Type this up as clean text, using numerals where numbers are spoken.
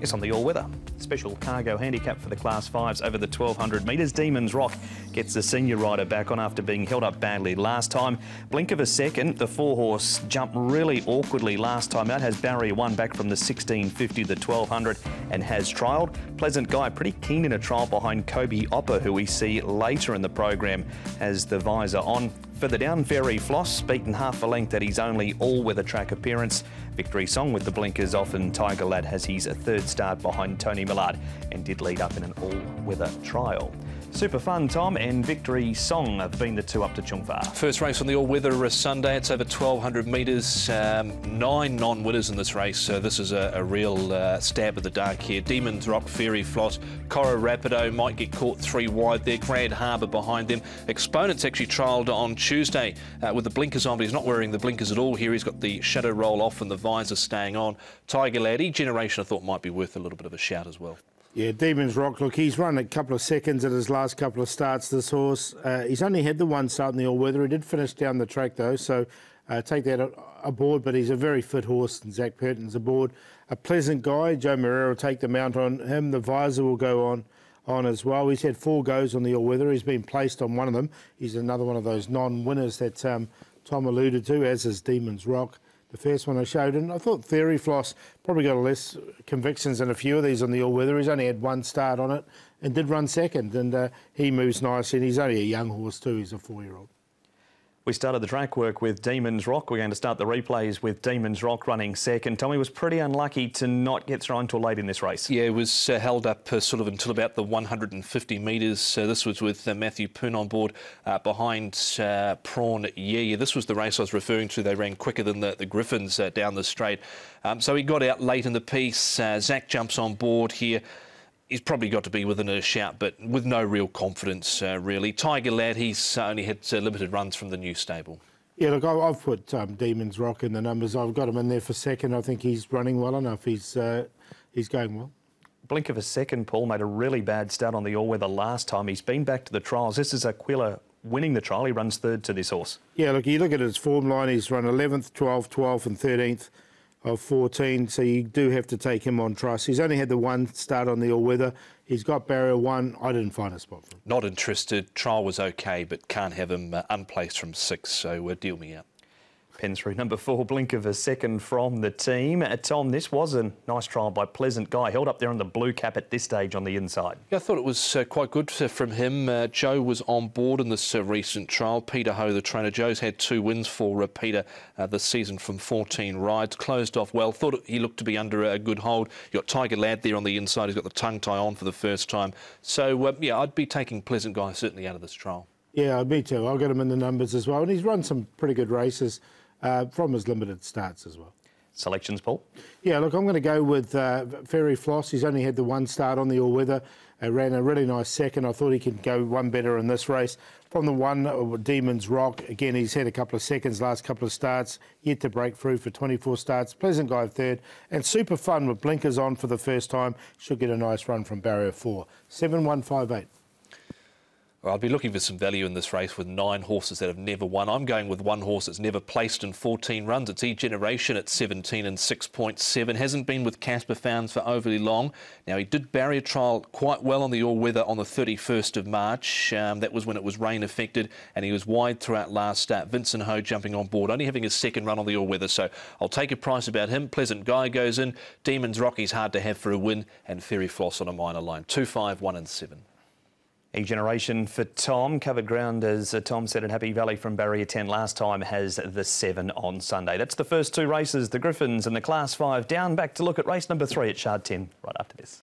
Yes, on the all-weather. Special cargo handicap for the Class 5s over the 1200 metres. Demons Rock gets the senior rider back on after being held up badly last time. Blink of a second, the 4-horse jumped really awkwardly last time out, has barrier 1 back from the 1650 to the 1200 and has trialled. Pleasant Guy pretty keen in a trial behind Kobe Opper, who we see later in the program, has the visor on. Further down, Fairy Floss, beaten half a length at his only all-weather track appearance. Victory Song with the blinkers off, and Tiger Lad has his third start behind Tony Millard and did lead up in an all-weather trial. Super fun, Tom, and Victory Song have been the two up to Chungfar. First race on the all-weather Sunday. It's over 1200 metres. 9 non-winners in this race. So this is a real stab at the dark here. Demons Rock, Fairy Floss, Coro Rapido might get caught 3 wide there. Grand Harbour behind them. Exponent's actually trialled on Tuesday with the blinkers on, but he's not wearing the blinkers at all here. He's got the shadow roll off and the visor staying on. Tiger Lad, Generation I thought might be worth a little bit of a shout as well. Yeah, Demons Rock, look, he's run a couple of seconds at his last couple of starts, this horse. He's only had the one start in the all-weather. He did finish down the track, though, so take that aboard, but he's a very fit horse, and Zach Purton's aboard. A Pleasant Guy, Joe Moreira will take the mount on him. The visor will go on as well. He's had 4 goes on the all-weather. He's been placed on one of them. He's another one of those non-winners that Tom alluded to, as is Demons Rock. The first one I showed, and I thought Fairy Floss probably got less convictions than a few of these on the all-weather. He's only had one start on it and did run second, and he moves nicely, and he's only a young horse too. He's a 4-year-old. We started the track work with Demons Rock. We're going to start the replays with Demons Rock running second. Tommy was pretty unlucky to not get thrown till late in this race. Yeah, it was held up sort of until about the 150 metres. This was with Matthew Poon on board behind Prawn. Yeah, this was the race I was referring to. They ran quicker than the Griffins down the straight. So he got out late in the piece. Zach jumps on board here. He's probably got to be within a shout, but with no real confidence, really. Tiger Lad, he's only had limited runs from the new stable. Yeah, look, I've put Demons Rock in the numbers. I've got him in there for second. I think he's running well enough. He's going well. Blink of a second, Paul made a really bad start on the all-weather last time. He's been back to the trials. This is Aquila winning the trial. He runs third to this horse. Yeah, look, you look at his form line. He's run 11th, 12th, 12th and 13th. Of 14, so you do have to take him on trust. He's only had the one start on the all-weather. He's got barrier 1. I didn't find a spot for him. Not interested. Trial was okay, but can't have him unplaced from 6, so deal me out. Pen through number 4, blink of a second from the team. Tom, this was a nice trial by Pleasant Guy. Held up there on the blue cap at this stage on the inside. Yeah, I thought it was quite good from him. Joe was on board in this recent trial. Peter Ho, the trainer. Joe's had 2 wins for Peter this season from 14 rides. Closed off well. Thought he looked to be under a good hold. You got Tiger Lad there on the inside. He's got the tongue tie on for the first time. So, yeah, I'd be taking Pleasant Guy certainly out of this trial. Yeah, me too. I'll get him in the numbers as well. And he's run some pretty good races from his limited starts as well. Selections, Paul? Yeah, look, I'm going to go with Fairy Floss. He's only had the one start on the all-weather. Ran a really nice second. I thought he could go one better in this race. From the 1, Demons Rock, again, he's had a couple of seconds last couple of starts, yet to break through for 24 starts. Pleasant Guy third, and Super Fun with blinkers on for the first time. Should get a nice run from barrier 4. 7-1-5-8. Well, I'd be looking for some value in this race with 9 horses that have never won. I'm going with 1 horse that's never placed in 14 runs. It's Generation at 17 and 6.7. Hasn't been with Casper Founds for overly long. Now, he did barrier trial quite well on the all-weather on the 31st of March. That was when it was rain affected, and he was wide throughout last start. Vincent Ho jumping on board, only having his second run on the all-weather. So I'll take a price about him. Pleasant Guy goes in. Demons Rock, he's hard to have for a win, and Fairy Floss on a minor line. 2, 5, 1 and 7. Generation for Tom. Covered ground, as Tom said, at Happy Valley from barrier 10 last time, has the 7 on Sunday. That's the first 2 races, the Griffins and the Class 5 down. Back to look at race number 3 at Sha Tin right after this.